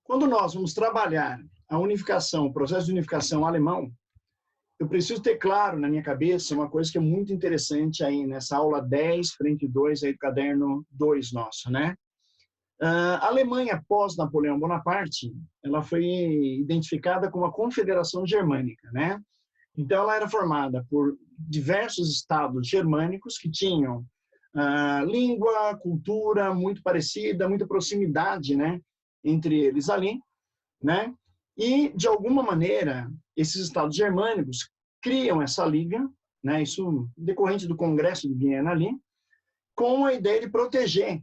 Quando nós vamos trabalhar a unificação, o processo de unificação alemão, eu preciso ter claro na minha cabeça uma coisa que é muito interessante aí nessa aula 10, frente 2 aí do caderno 2 nosso, né? A Alemanha pós-Napoleão Bonaparte, ela foi identificada como a Confederação Germânica, né? Então ela era formada por diversos estados germânicos que tinham língua, cultura muito parecida, muita proximidade, né, entre eles ali, né? E de alguma maneira esses estados germânicos criam essa liga, né? Isso decorrente do Congresso de Viena ali, com a ideia de proteger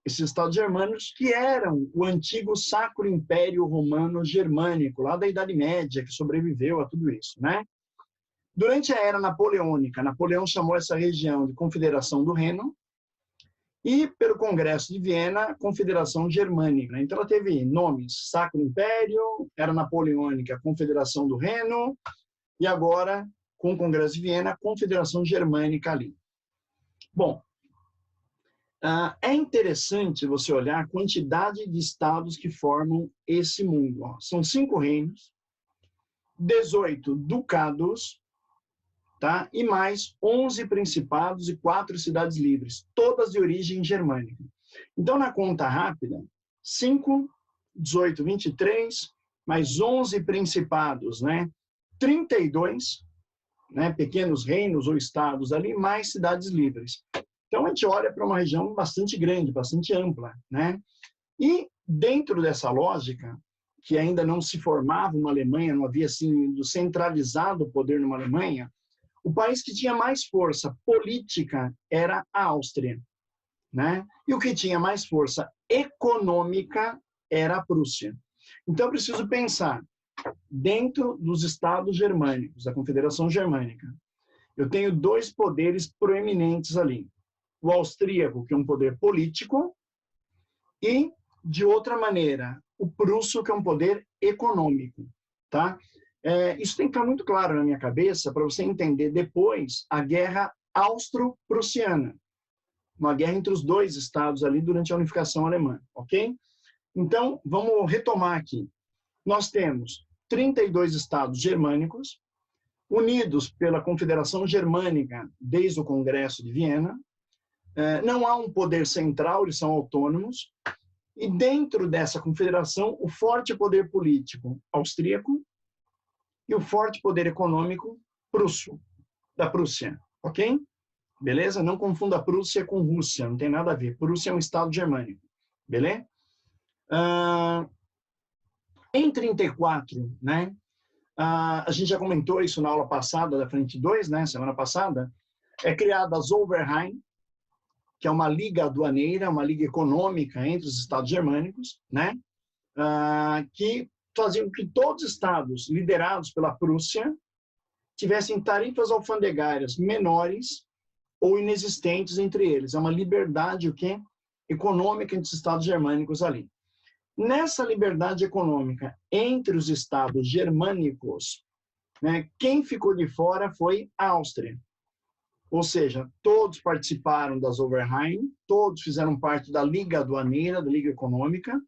esses estados germânicos que eram o antigo Sacro Império Romano Germânico, lá da Idade Média, que sobreviveu a tudo isso, né? Durante a Era Napoleônica, Napoleão chamou essa região de Confederação do Reno e, pelo Congresso de Viena, Confederação Germânica. Então, ela teve nomes: Sacro Império, Era Napoleônica, Confederação do Reno, e agora, com o Congresso de Viena, Confederação Germânica ali. Bom, é interessante você olhar a quantidade de estados que formam esse mundo. São 5 reinos, 18 ducados, tá? E mais 11 principados e 4 cidades livres, todas de origem germânica. Então, na conta rápida, 5, 18, 23, mais 11 principados, né? 32, né? Pequenos reinos ou estados ali, mais cidades livres. Então, a gente olha para uma região bastante grande, bastante ampla, né? E dentro dessa lógica, que ainda não se formava uma Alemanha, não havia sido centralizado o poder numa Alemanha, o país que tinha mais força política era a Áustria, né? E o que tinha mais força econômica era a Prússia. Então, eu preciso pensar, dentro dos estados germânicos, da Confederação Germânica, eu tenho 2 poderes proeminentes ali. O austríaco, que é um poder político, e, de outra maneira, o prusso, que é um poder econômico, tá? Isso tem que ficar muito claro na minha cabeça para você entender depois a guerra austro-prussiana, uma guerra entre os 2 estados ali durante a unificação alemã, ok? Então, vamos retomar aqui. Nós temos 32 estados germânicos, unidos pela Confederação Germânica desde o Congresso de Viena. Não há um poder central, eles são autônomos. E dentro dessa confederação, o forte poder político austríaco e o forte poder econômico prusso, da Prússia, ok? Beleza? Não confunda a Prússia com Rússia, não tem nada a ver. Prússia é um estado germânico, beleza? Em 34, né? A gente já comentou isso na aula passada da frente 2, né? Semana passada, é criada a Zollverein, que é uma liga aduaneira, uma liga econômica entre os estados germânicos, né? Que faziam com que todos os estados liderados pela Prússia tivessem tarifas alfandegárias menores ou inexistentes entre eles. É uma liberdade econômica entre os estados germânicos ali. Nessa liberdade econômica entre os estados germânicos, né, quem ficou de fora foi a Áustria. Ou seja, todos participaram da Zollverein, todos fizeram parte da Liga Aduaneira, da Liga Econômica.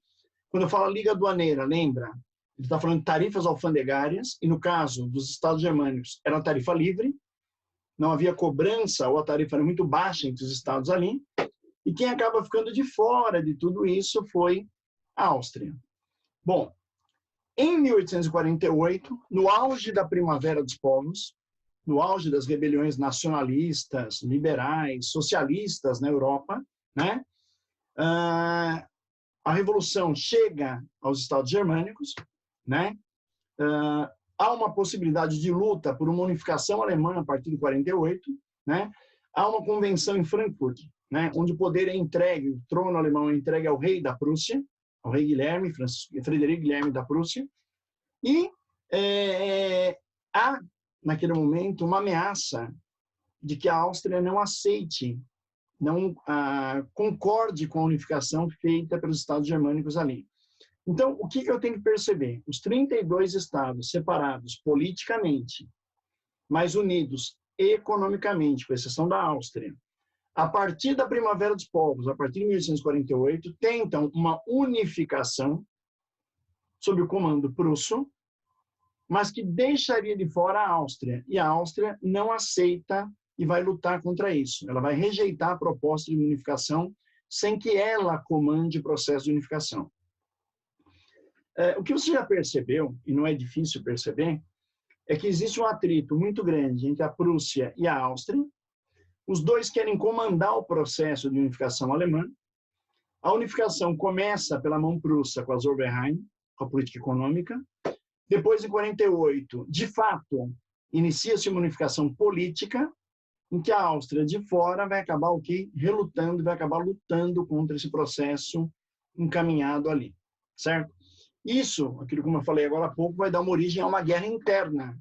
Quando eu falo Liga Aduaneira, lembra? Ele está falando de tarifas alfandegárias, e no caso dos estados germânicos, era uma tarifa livre, não havia cobrança, ou a tarifa era muito baixa entre os estados ali, e quem acaba ficando de fora de tudo isso foi a Áustria. Bom, em 1848, no auge da Primavera dos Povos, no auge das rebeliões nacionalistas, liberais, socialistas na Europa, né? A revolução chega aos estados germânicos, né? Há uma possibilidade de luta por uma unificação alemã a partir de 48, né? Há uma convenção em Frankfurt, né? Onde o poder é entregue, o trono alemão é entregue ao rei da Prússia, ao rei Guilherme, Frederico Guilherme da Prússia, e há, naquele momento, uma ameaça de que a Áustria não aceite, não concorde com a unificação feita pelos estados germânicos ali. Então, o que eu tenho que perceber? Os 32 estados separados politicamente, mas unidos economicamente, com exceção da Áustria, a partir da Primavera dos Povos, a partir de 1848, tentam uma unificação sob o comando prusso, mas que deixaria de fora a Áustria. E a Áustria não aceita e vai lutar contra isso. Ela vai rejeitar a proposta de unificação sem que ela comande o processo de unificação. O que você já percebeu, e não é difícil perceber, é que existe um atrito muito grande entre a Prússia e a Áustria. Os dois querem comandar o processo de unificação alemã. A unificação começa pela mão prussa com a Zollverein, com a política econômica. Depois, em 48, de fato, inicia-se uma unificação política, em que a Áustria de fora vai acabar o quê? Relutando, vai acabar lutando contra esse processo encaminhado ali, certo? Isso, aquilo como eu falei agora há pouco, vai dar uma origem a uma guerra interna,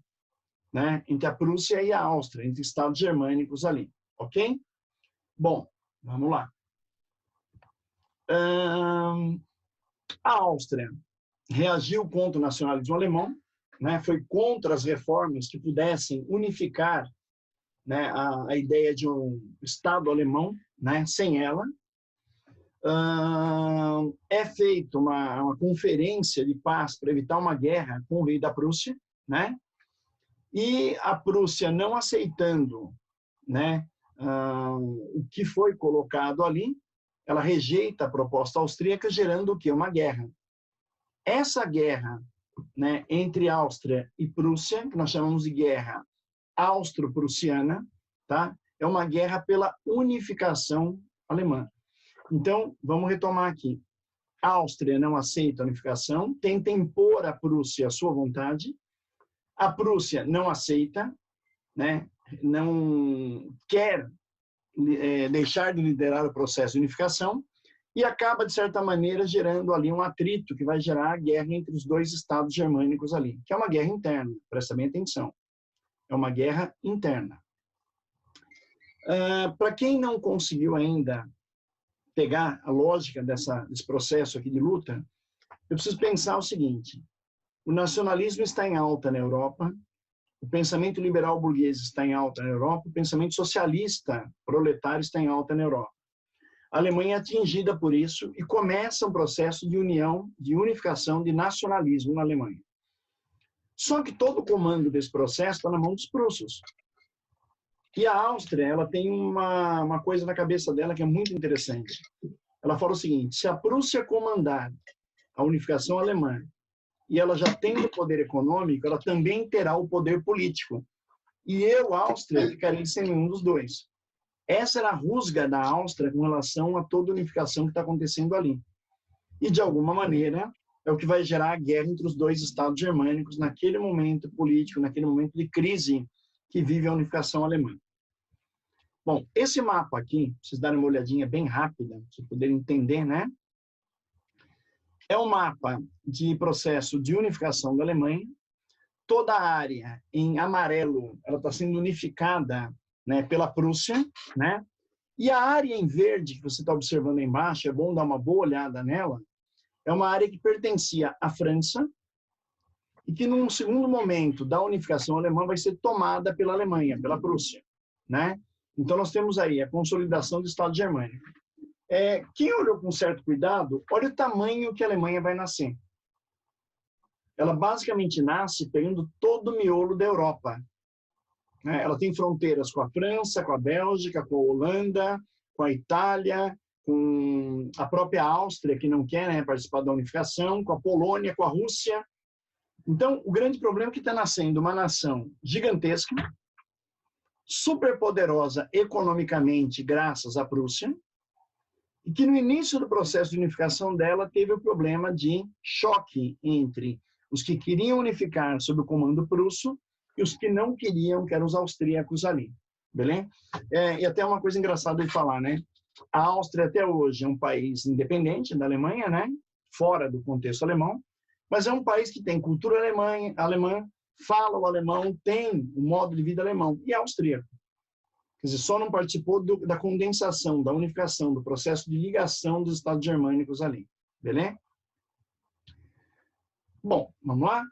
né, entre a Prússia e a Áustria, entre estados germânicos ali, ok? Bom, vamos lá. A Áustria reagiu contra o nacionalismo alemão, né, foi contra as reformas que pudessem unificar, né, a ideia de um Estado alemão, né, sem ela. É feita uma conferência de paz para evitar uma guerra com o rei da Prússia, né? E a Prússia não aceitando, né, o que foi colocado ali, ela rejeita a proposta austríaca, gerando o quê? Uma guerra. Essa guerra, né, entre Áustria e Prússia, que nós chamamos de guerra austro-prussiana, tá? É uma guerra pela unificação alemã. Então, vamos retomar aqui. A Áustria não aceita a unificação, tenta impor à Prússia a sua vontade. A Prússia não aceita, né? Não quer deixar de liderar o processo de unificação e acaba, de certa maneira, gerando ali um atrito que vai gerar a guerra entre os dois estados germânicos ali, que é uma guerra interna, presta bem atenção. É uma guerra interna. Para quem não conseguiu ainda pegar a lógica desse processo aqui de luta, eu preciso pensar o seguinte: o nacionalismo está em alta na Europa, o pensamento liberal burguês está em alta na Europa, o pensamento socialista proletário está em alta na Europa. A Alemanha é atingida por isso e começa um processo de união, de unificação, de nacionalismo na Alemanha. Só que todo o comando desse processo está na mão dos prussos. E a Áustria, ela tem uma coisa na cabeça dela que é muito interessante. Ela fala o seguinte: se a Prússia comandar a unificação alemã e ela já tem o poder econômico, ela também terá o poder político. E eu, Áustria, ficarei sem nenhum dos dois. Essa era a rusga da Áustria com relação a toda a unificação que está acontecendo ali. E, de alguma maneira, é o que vai gerar a guerra entre os dois estados germânicos naquele momento político, naquele momento de crise que vive a unificação alemã. Bom, esse mapa aqui, vocês darem uma olhadinha bem rápida, para vocês poderem entender, né? É um mapa de processo de unificação da Alemanha. Toda a área em amarelo, ela está sendo unificada, né, pela Prússia, né? E a área em verde, que você está observando aí embaixo, é bom dar uma boa olhada nela, é uma área que pertencia à França e que, num segundo momento da unificação alemã, vai ser tomada pela Alemanha, pela Prússia, né? Então, nós temos aí a consolidação do Estado germânico. Quem olhou com certo cuidado, olha o tamanho que a Alemanha vai nascer. Ela basicamente nasce pegando todo o miolo da Europa. Ela tem fronteiras com a França, com a Bélgica, com a Holanda, com a Itália, com a própria Áustria, que não quer, né, participar da unificação, com a Polônia, com a Rússia. Então, o grande problema é que está nascendo uma nação gigantesca, superpoderosa economicamente graças à Prússia, e que no início do processo de unificação dela teve o problema de choque entre os que queriam unificar sob o comando prusso e os que não queriam, que eram os austríacos ali, beleza? E até uma coisa engraçada de falar, né? A Áustria até hoje é um país independente da Alemanha, né? Fora do contexto alemão, mas é um país que tem cultura alemã, fala o alemão, tem o modo de vida alemão, e é austríaco. Quer dizer, só não participou da condensação, da unificação, do processo de ligação dos estados germânicos ali, beleza? Bom, vamos lá?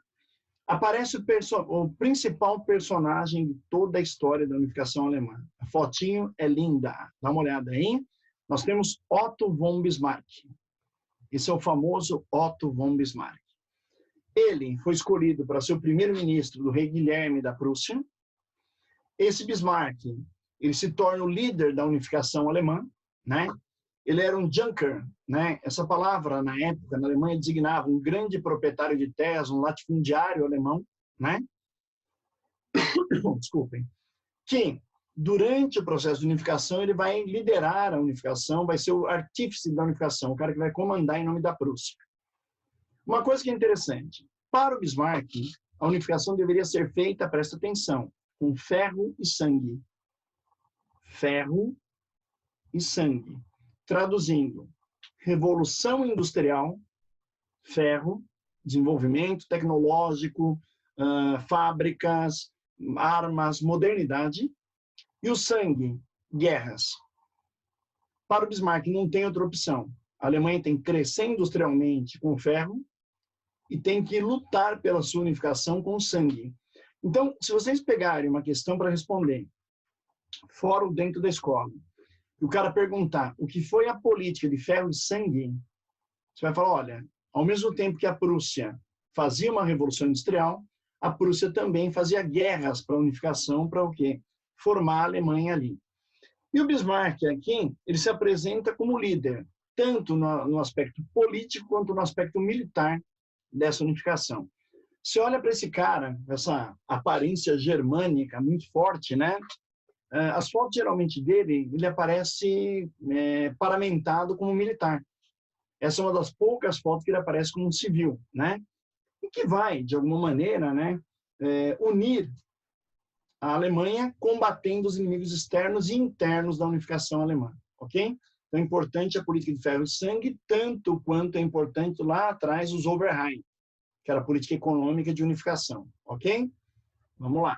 Aparece o principal personagem de toda a história da unificação alemã. A fotinho é linda, dá uma olhada aí. Nós temos Otto von Bismarck. Esse é o famoso Otto von Bismarck. ele foi escolhido para ser o primeiro-ministro do rei Guilherme da Prússia. Esse Bismarck, ele se torna o líder da unificação alemã, né? Ele era um Junker, né? Essa palavra, na época, na Alemanha, designava um grande proprietário de terras, um latifundiário alemão, né? Desculpem. Que, durante o processo de unificação, ele vai liderar a unificação, vai ser o artífice da unificação, o cara que vai comandar em nome da Prússia. Uma coisa que é interessante, para o Bismarck, a unificação deveria ser feita, presta atenção, com ferro e sangue. Ferro e sangue. Traduzindo, revolução industrial, ferro, desenvolvimento tecnológico, fábricas, armas, modernidade, e o sangue, guerras. Para o Bismarck não tem outra opção. A Alemanha tem que crescer industrialmente com ferro e tem que lutar pela sua unificação com sangue. Então, se vocês pegarem uma questão para responder, fora ou dentro da escola, e o cara perguntar o que foi a política de ferro e sangue, você vai falar, olha, ao mesmo tempo que a Prússia fazia uma revolução industrial, a Prússia também fazia guerras para a unificação, para o quê? Formar a Alemanha ali. E o Bismarck aqui, ele se apresenta como líder, tanto no aspecto político quanto no aspecto militar dessa unificação. Você olha para esse cara, essa aparência germânica muito forte, né? As fotos geralmente dele, ele aparece paramentado como militar. Essa é uma das poucas fotos que ele aparece como um civil, né? E que vai, de alguma maneira, né, unir a Alemanha combatendo os inimigos externos e internos da unificação alemã, ok? Então é importante a política de ferro e sangue, tanto quanto é importante lá atrás os Oberheim, que era a política econômica de unificação, ok? Vamos lá.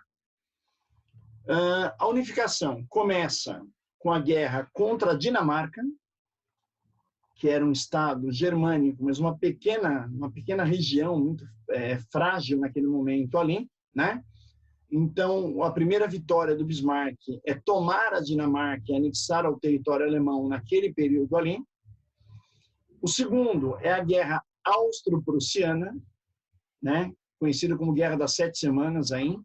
A unificação começa com a guerra contra a Dinamarca, que era um estado germânico, mas uma pequena região muito frágil naquele momento ali, né? Então, a primeira vitória do Bismarck é tomar a Dinamarca e anexar ao território alemão naquele período ali. O segundo é a Guerra Austro-Prussiana, né? Conhecida como Guerra das 7 Semanas, aí,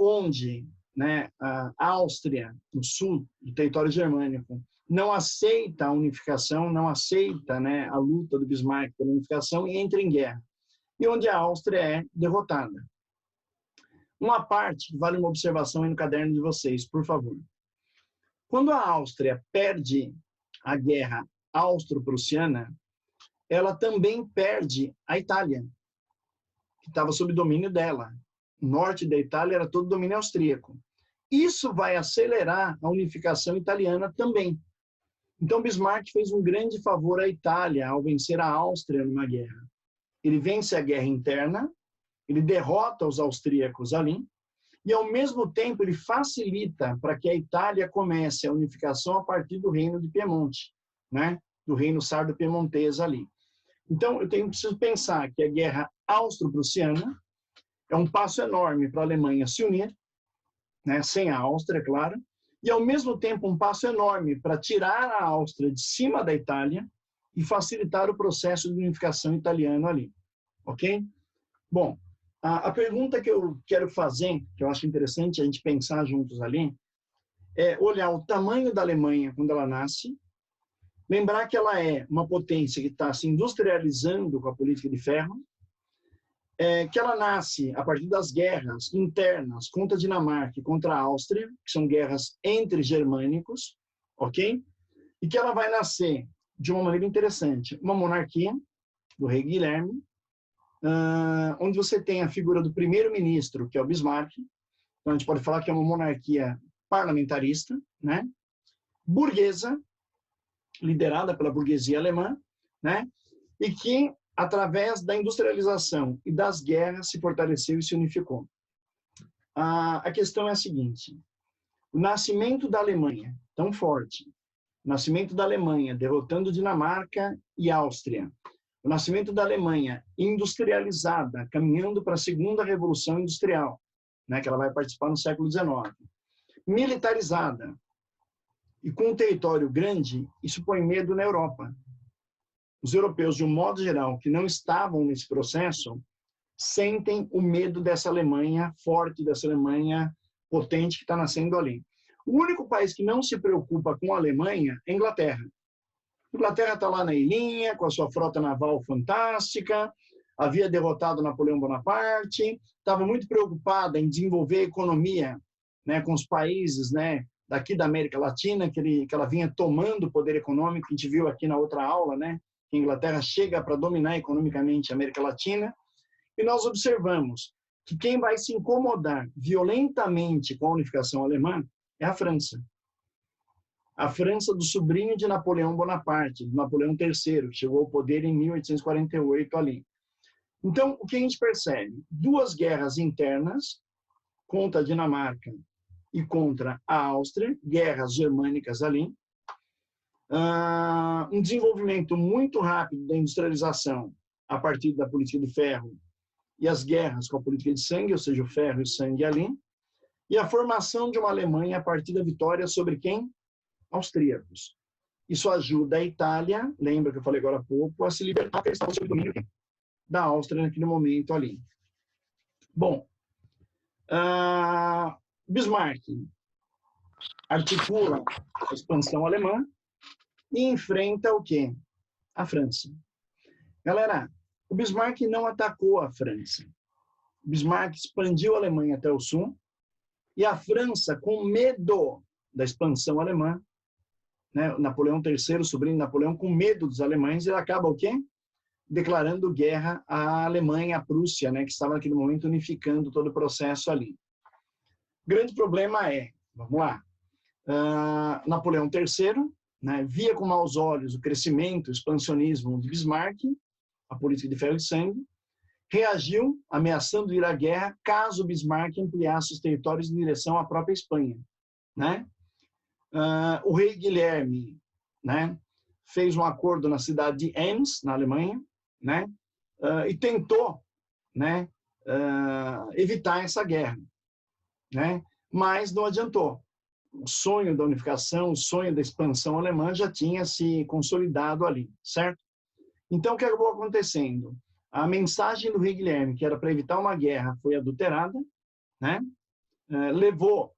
onde, né, a Áustria, no sul do território germânico, não aceita a unificação, não aceita, né, a luta do Bismarck pela unificação e entra em guerra. E onde a Áustria é derrotada. Uma parte, vale uma observação aí no caderno de vocês, por favor. Quando a Áustria perde a guerra austro-prussiana, ela também perde a Itália, que estava sob domínio dela. O norte da Itália era todo domínio austríaco. Isso vai acelerar a unificação italiana também. Então, Bismarck fez um grande favor à Itália ao vencer a Áustria numa guerra. Ele vence a guerra interna, ele derrota os austríacos ali, e ao mesmo tempo ele facilita para que a Itália comece a unificação a partir do reino de Piemonte, né? Do reino sardo-piemontês ali. Então, eu preciso pensar que a guerra austro-prussiana é um passo enorme para a Alemanha se unir, né? Sem a Áustria, é claro, e ao mesmo tempo um passo enorme para tirar a Áustria de cima da Itália e facilitar o processo de unificação italiano ali, ok? Bom, a pergunta que eu quero fazer, que eu acho interessante a gente pensar juntos ali, é olhar o tamanho da Alemanha quando ela nasce, lembrar que ela é uma potência que está se industrializando com a política de ferro, que ela nasce a partir das guerras internas contra a Dinamarca e contra a Áustria, que são guerras entre germânicos, ok? E que ela vai nascer de uma maneira interessante, uma monarquia do rei Guilherme, onde você tem a figura do primeiro-ministro, que é o Bismarck. Então, a gente pode falar que é uma monarquia parlamentarista, né? Burguesa, liderada pela burguesia alemã, né? E que, através da industrialização e das guerras, se fortaleceu e se unificou. A questão é a seguinte: o nascimento da Alemanha, tão forte, o nascimento da Alemanha derrotando Dinamarca e Áustria, o nascimento da Alemanha industrializada, caminhando para a segunda revolução industrial, né, que ela vai participar no século XIX, militarizada e com um território grande, isso põe medo na Europa. Os europeus, de um modo geral, que não estavam nesse processo, sentem o medo dessa Alemanha forte, dessa Alemanha potente que está nascendo ali. O único país que não se preocupa com a Alemanha é a Inglaterra. A Inglaterra está lá na ilhinha, com a sua frota naval fantástica, havia derrotado Napoleão Bonaparte, estava muito preocupada em desenvolver a economia, né, com os países, né, daqui da América Latina, que ela vinha tomando o poder econômico, que a gente viu aqui na outra aula, né, que a Inglaterra chega para dominar economicamente a América Latina, e nós observamos que quem vai se incomodar violentamente com a unificação alemã é a França. A França do sobrinho de Napoleão Bonaparte, de Napoleão III, que chegou ao poder em 1848 ali. Então, o que a gente percebe? Duas guerras internas contra a Dinamarca e contra a Áustria, guerras germânicas ali, um desenvolvimento muito rápido da industrialização a partir da política de ferro e as guerras com a política de sangue, ou seja, o ferro e o sangue ali, e a formação de uma Alemanha a partir da vitória sobre quem? Austríacos. Isso ajuda a Itália, lembra que eu falei agora há pouco, a se libertar, porque eles estavam sob o domínio da Áustria naquele momento ali. Bom, Bismarck articula a expansão alemã e enfrenta o quê? A França. Galera, o Bismarck não atacou a França. O Bismarck expandiu a Alemanha até o sul e a França, com medo da expansão alemã, né, Napoleão III, sobrinho de Napoleão, com medo dos alemães, ele acaba o quê? Declarando guerra à Alemanha, à Prússia, né, que estava naquele momento unificando todo o processo ali. O grande problema é, vamos lá, Napoleão III, né, via com maus olhos o crescimento, o expansionismo de Bismarck, a política de ferro e sangue, reagiu ameaçando ir à guerra caso Bismarck ampliasse os territórios em direção à própria Espanha, né? O rei Guilherme, né, fez um acordo na cidade de Ems, na Alemanha, né, e tentou, né, evitar essa guerra, né, mas não adiantou. O sonho da unificação, o sonho da expansão alemã já tinha se consolidado ali, certo? Então, o que acabou acontecendo? A mensagem do rei Guilherme, que era para evitar uma guerra, foi adulterada, né? Levou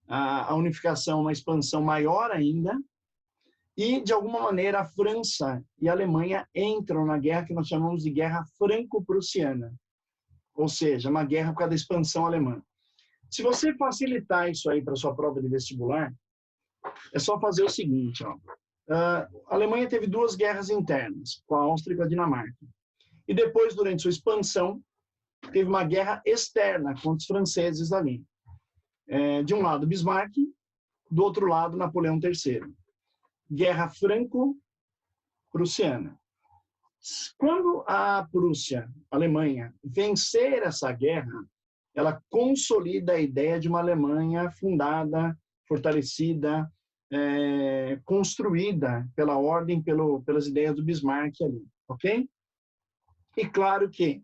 a unificação a uma expansão maior ainda, e, de alguma maneira, a França e a Alemanha entram na guerra que nós chamamos de Guerra Franco-Prussiana, ou seja, uma guerra por causa da expansão alemã. Se você facilitar isso aí para a sua prova de vestibular, é só fazer o seguinte, ó. A Alemanha teve duas guerras internas, com a Áustria e com a Dinamarca. E depois, durante sua expansão, teve uma guerra externa contra os franceses ali. De um lado, Bismarck, do outro lado, Napoleão III. Guerra franco-prussiana. Quando a Prússia, a Alemanha, vencer essa guerra, ela consolida a ideia de uma Alemanha fundada, fortalecida, construída pela ordem, pelas ideias do Bismarck ali, ok? E claro que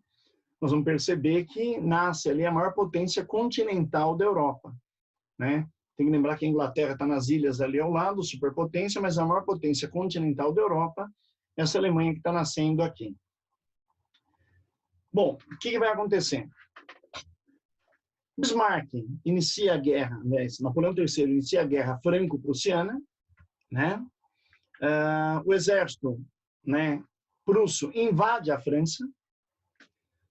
nós vamos perceber que nasce ali a maior potência continental da Europa, né? Tem que lembrar que a Inglaterra está nas ilhas ali ao lado, superpotência, mas a maior potência continental da Europa é essa Alemanha que está nascendo aqui. Bom, o que vai acontecer? Bismarck inicia a guerra, né? Napoleão III inicia a guerra franco-prussiana, né? O exército, né, prusso invade a França,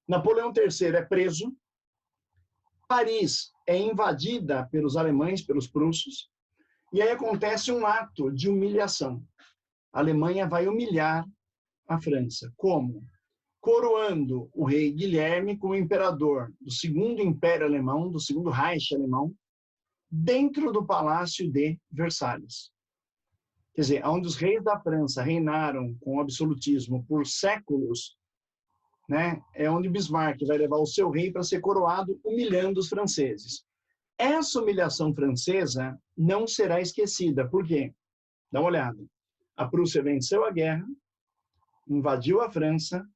Napoleão III é preso, Paris é invadida pelos alemães, pelos prussos, e aí acontece um ato de humilhação. A Alemanha vai humilhar a França. Como? Coroando o rei Guilherme como imperador do segundo Império Alemão, do segundo Reich alemão, dentro do Palácio de Versalhes. Quer dizer, onde os reis da França reinaram com absolutismo por séculos, né, é onde Bismarck vai levar o seu rei para ser coroado, humilhando os franceses. Essa humilhação francesa não será esquecida. Por quê? Dá uma olhada. A Prússia venceu a guerra, invadiu a França,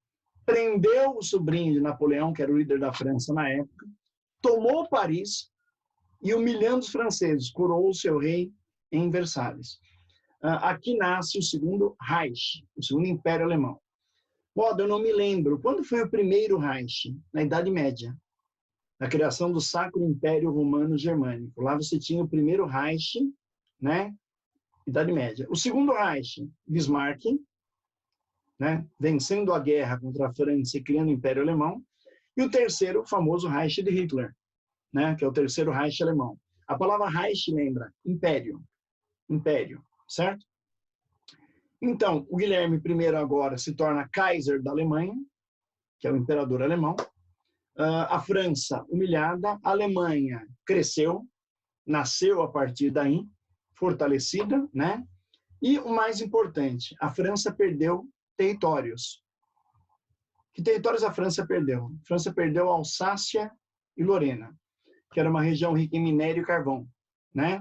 prendeu o sobrinho de Napoleão, que era o líder da França na época, tomou Paris e, humilhando os franceses, coroou o seu rei em Versalhes. Aqui nasce o segundo Reich, o segundo Império Alemão. Eu não me lembro. Quando foi o primeiro Reich? Na Idade Média. Na criação do Sacro Império Romano Germânico. Lá você tinha o primeiro Reich, né? Idade Média. O segundo Reich, Bismarck, né? Vencendo a guerra contra a França e criando o Império Alemão. E o terceiro, o famoso Reich de Hitler, né? Que é o terceiro Reich alemão. A palavra Reich lembra império. Império, certo? Então, o Guilherme I agora se torna Kaiser da Alemanha, que é o imperador alemão. A França humilhada, a Alemanha cresceu, nasceu a partir daí, fortalecida, né? E o mais importante, a França perdeu territórios. Que territórios a França perdeu? A França perdeu Alsácia e Lorena, que era uma região rica em minério e carvão, né?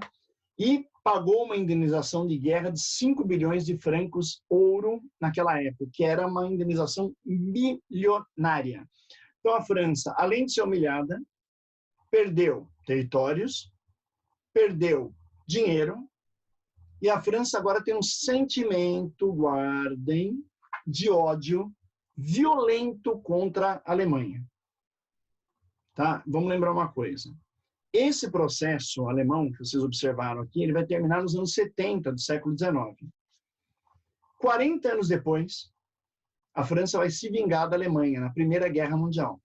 E pagou uma indenização de guerra de 5 bilhões de francos ouro naquela época, que era uma indenização milionária. Então, a França, além de ser humilhada, perdeu territórios, perdeu dinheiro, e a França agora tem um sentimento, guardem, de ódio violento contra a Alemanha. Tá? Vamos lembrar uma coisa. Esse processo alemão que vocês observaram aqui, ele vai terminar nos anos 70 do século XIX. 40 anos depois, a França vai se vingar da Alemanha na Primeira Guerra Mundial.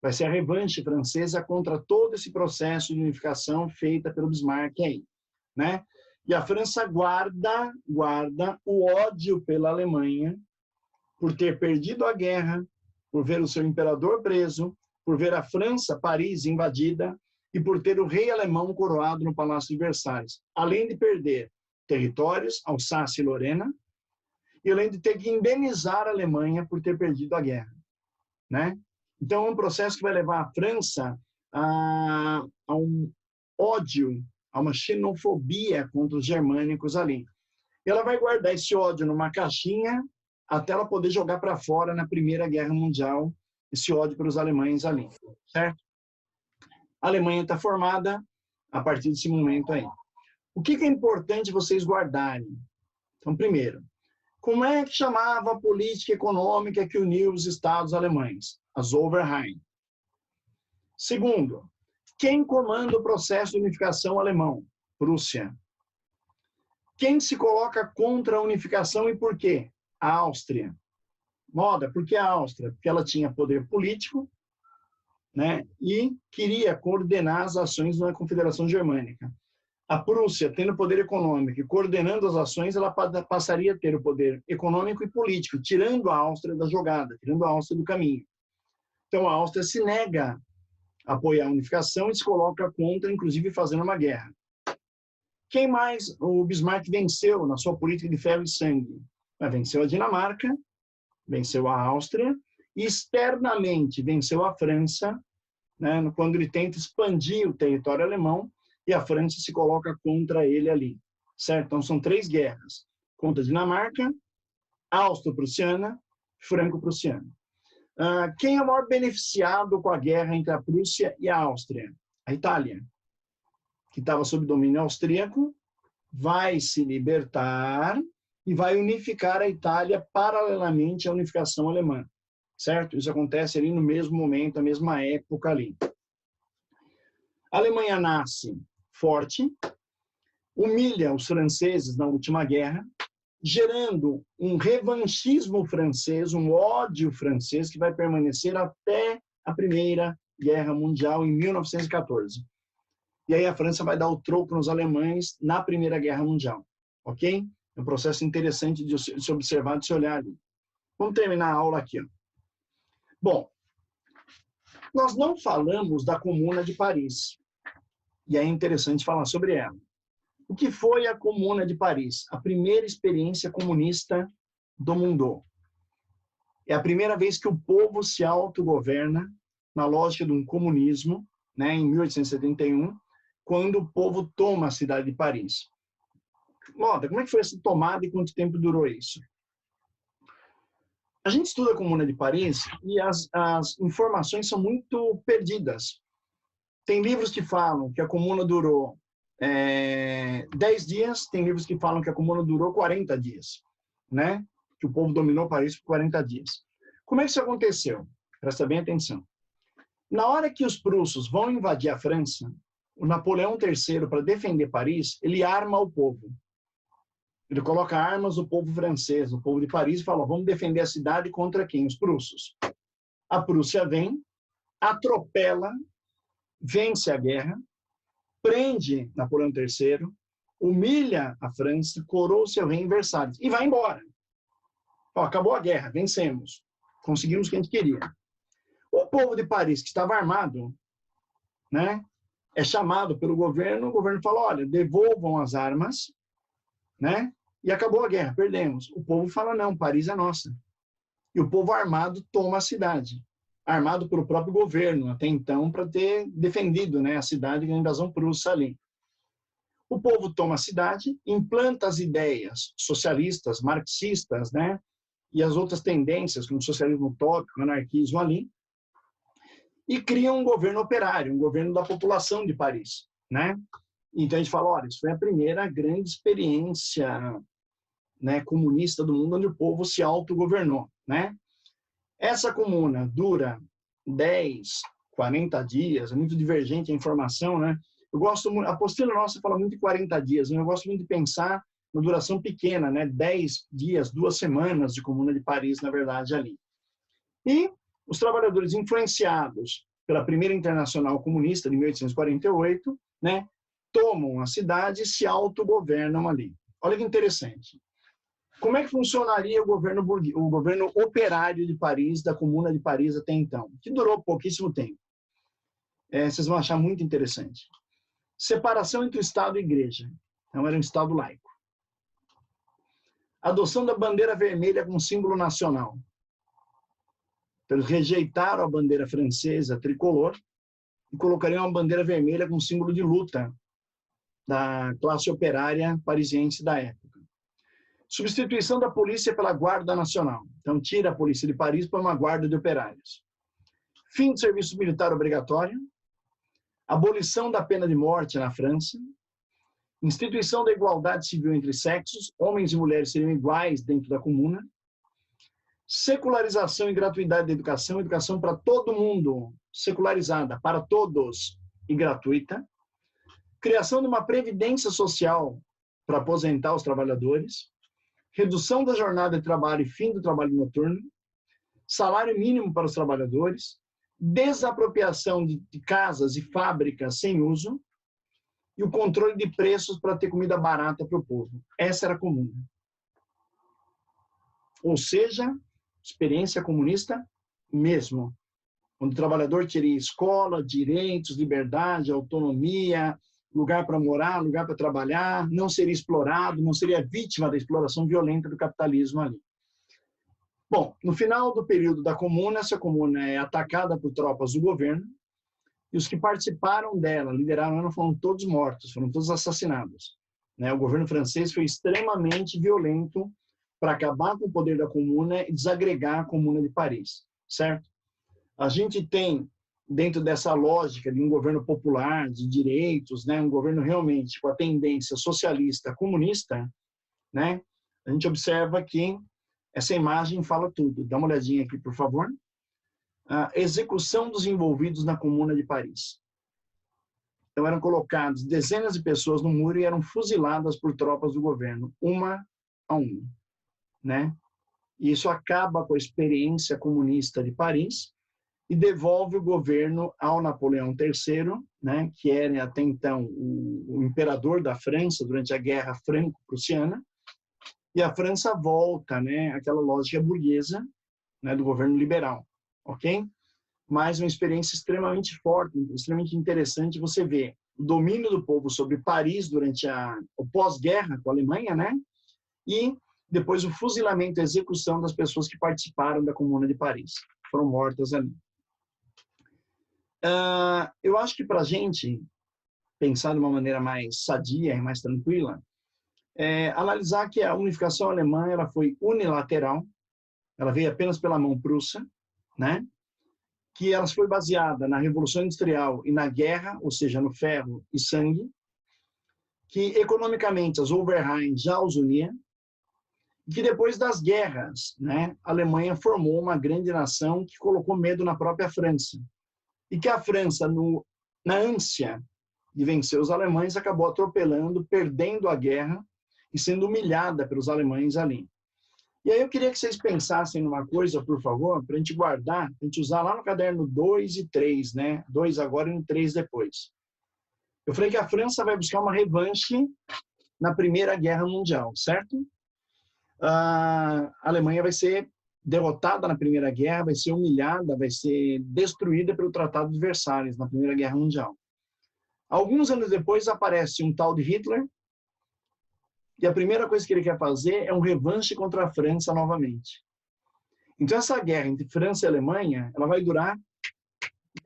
Vai ser a revanche francesa contra todo esse processo de unificação feita pelo Bismarck aí, né? E a França guarda o ódio pela Alemanha por ter perdido a guerra, por ver o seu imperador preso, por ver a França, Paris, invadida, e por ter o rei alemão coroado no Palácio de Versalhes, além de perder territórios, Alsácia e Lorena, e além de ter que indenizar a Alemanha por ter perdido a guerra, né? Então, é um processo que vai levar a França a um ódio, a uma xenofobia contra os germânicos ali. E ela vai guardar esse ódio numa caixinha até ela poder jogar para fora na Primeira Guerra Mundial, esse ódio pelos alemães ali, certo? A Alemanha está formada a partir desse momento aí. O que é importante vocês guardarem? Então, primeiro, como é que chamava a política econômica que uniu os estados alemães? As Oberheim. Segundo, quem comanda o processo de unificação alemão? Prússia. Quem se coloca contra a unificação e por quê? A Áustria. Moda, por que a Áustria? Porque ela tinha poder político, né, e queria coordenar as ações da Confederação Germânica. A Prússia, tendo poder econômico e coordenando as ações, ela passaria a ter o poder econômico e político, tirando a Áustria da jogada, tirando a Áustria do caminho. Então, a Áustria se nega a apoiar a unificação e se coloca contra, inclusive fazendo uma guerra. Quem mais o Bismarck venceu na sua política de ferro e sangue? Venceu a Dinamarca, venceu a Áustria, e externamente venceu a França, né, quando ele tenta expandir o território alemão, e a França se coloca contra ele ali, certo? Então, são 3 guerras, contra a Dinamarca, austro-prussiana, franco-prussiana. Quem é o maior beneficiado com a guerra entre a Prússia e a Áustria? A Itália, que estava sob domínio austríaco, vai se libertar e vai unificar a Itália paralelamente à unificação alemã, certo? Isso acontece ali no mesmo momento, na mesma época ali. A Alemanha nasce forte, humilha os franceses na última guerra, gerando um revanchismo francês, um ódio francês que vai permanecer até a Primeira Guerra Mundial em 1914. E aí a França vai dar o troco nos alemães na Primeira Guerra Mundial, ok? É um processo interessante de se observar, de se olhar ali. Vamos terminar a aula aqui, ó. Bom, nós não falamos da Comuna de Paris, e é interessante falar sobre ela. O que foi a Comuna de Paris? A primeira experiência comunista do mundo. É a primeira vez que o povo se autogoverna na lógica de um comunismo, né, em 1871, quando o povo toma a cidade de Paris. Moda, como é que foi essa tomada e quanto tempo durou isso? A gente estuda a Comuna de Paris e as informações são muito perdidas. Tem livros que falam que a Comuna durou 10 dias, tem livros que falam que a Comuna durou 40 dias, né? Que o povo dominou Paris por 40 dias. Como é que isso aconteceu? Presta bem atenção. Na hora que os prussos vão invadir a França, o Napoleão III, para defender Paris, ele arma o povo. Ele coloca armas no povo francês, no povo de Paris, e fala, vamos defender a cidade contra quem? Os prussos. A Prússia vem, atropela, vence a guerra, prende Napoleão III, humilha a França, coroa o seu rei em Versalhes e vai embora. Ó, acabou a guerra, vencemos, conseguimos o que a gente queria. O povo de Paris, que estava armado, né, é chamado pelo governo, o governo fala, olha, devolvam as armas, né, e acabou a guerra, perdemos. O povo fala, não, Paris é nossa. E o povo armado toma a cidade, armado pelo próprio governo, até então, para ter defendido, né, a cidade da invasão prussa ali. O povo toma a cidade, implanta as ideias socialistas, marxistas, né, e as outras tendências, como socialismo utópico, anarquismo ali, e cria um governo operário, um governo da população de Paris, né? Então a gente fala, olha, isso foi a primeira grande experiência, né, comunista do mundo, onde o povo se autogovernou, né? Essa comuna dura 10, 40 dias, é muito divergente a informação, né? Eu gosto muito, a apostila nossa fala muito de 40 dias, né? Eu gosto muito de pensar na duração pequena, né? 10 dias, 2 semanas de Comuna de Paris, na verdade, ali. E os trabalhadores influenciados pela Primeira Internacional Comunista de 1848, né, tomam a cidade e se autogovernam ali. Olha que interessante. Como é que funcionaria o governo operário de Paris, da Comuna de Paris até então? Que durou pouquíssimo tempo. Vocês vão achar muito interessante. Separação entre o Estado e a Igreja. Então, era um Estado laico. Adoção da bandeira vermelha como símbolo nacional. Então, eles rejeitaram a bandeira francesa tricolor e colocariam uma bandeira vermelha como símbolo de luta da classe operária parisiense da época. Substituição da polícia pela Guarda Nacional. Então, tira a polícia de Paris para uma guarda de operários. Fim do serviço militar obrigatório. Abolição da pena de morte na França. Instituição da igualdade civil entre sexos. Homens e mulheres seriam iguais dentro da comuna. Secularização e gratuidade da educação. Educação para todo mundo, secularizada, para todos e gratuita. Criação de uma previdência social para aposentar os trabalhadores. Redução da jornada de trabalho e fim do trabalho noturno. Salário mínimo para os trabalhadores. Desapropriação de casas e fábricas sem uso. E o controle de preços para ter comida barata para o povo. Essa era comum. Ou seja, experiência comunista mesmo. Onde o trabalhador teria escola, direitos, liberdade, autonomia, lugar para morar, lugar para trabalhar, não seria explorado, não seria vítima da exploração violenta do capitalismo ali. Bom, no final do período da comuna, essa comuna é atacada por tropas do governo, e os que participaram dela, lideraram ela, foram todos mortos, foram todos assassinados. O governo francês foi extremamente violento para acabar com o poder da comuna e desagregar a Comuna de Paris, certo? A gente tem, dentro dessa lógica de um governo popular, de direitos, um governo realmente com a tendência socialista, comunista, a gente observa que essa imagem fala tudo. Dá uma olhadinha aqui, por favor. A execução dos envolvidos na Comuna de Paris. Então, eram colocadas dezenas de pessoas no muro e eram fuziladas por tropas do governo, uma a uma. E isso acaba com a experiência comunista de Paris e devolve o governo ao Napoleão III, que era até então o imperador da França durante a Guerra Franco-Prussiana, e a França volta àquela lógica burguesa do governo liberal, ok? Mas uma experiência extremamente forte, extremamente interessante. Você vê o domínio do povo sobre Paris durante o pós-guerra com a Alemanha, e depois o fuzilamento e a execução das pessoas que participaram da Comuna de Paris. Foram mortas ali. Eu acho que para a gente pensar de uma maneira mais sadia e mais tranquila, analisar que a unificação alemã ela foi unilateral, ela veio apenas pela mão prussa, que ela foi baseada na Revolução Industrial e na guerra, ou seja, no ferro e sangue, que economicamente as Oberheim já os unia, que depois das guerras, né, a Alemanha formou uma grande nação que colocou medo na própria França. E que a França, na ânsia de vencer os alemães, acabou atropelando, perdendo a guerra e sendo humilhada pelos alemães ali. E aí eu queria que vocês pensassem numa coisa, por favor, para a gente guardar, para a gente usar lá no caderno 2 e 3, né? 2 agora e 3 depois. Eu falei que a França vai buscar uma revanche na Primeira Guerra Mundial, certo? A Alemanha vai ser derrotada na Primeira Guerra, vai ser humilhada, vai ser destruída pelo Tratado de Versalhes na Primeira Guerra Mundial. Alguns anos depois aparece um tal de Hitler, e a primeira coisa que ele quer fazer é um revanche contra a França novamente. Então essa guerra entre França e Alemanha, ela vai durar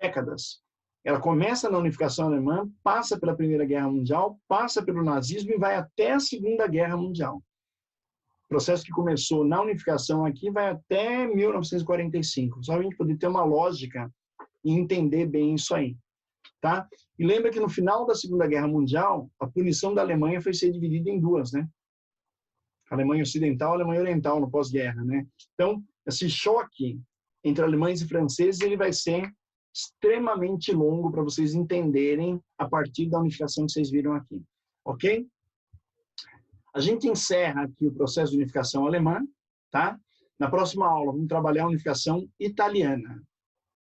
décadas. Ela começa na unificação alemã, passa pela Primeira Guerra Mundial, passa pelo nazismo e vai até a Segunda Guerra Mundial. O processo que começou na unificação aqui vai até 1945. Só a gente poder ter uma lógica e entender bem isso aí. Tá? E lembra que no final da Segunda Guerra Mundial, a punição da Alemanha foi ser dividida em duas, né? A Alemanha Ocidental e a Alemanha Oriental no pós-guerra, né? Então, esse choque entre alemães e franceses, ele vai ser extremamente longo para vocês entenderem a partir da unificação que vocês viram aqui, ok? A gente encerra aqui o processo de unificação alemã, tá? Na próxima aula, vamos trabalhar a unificação italiana.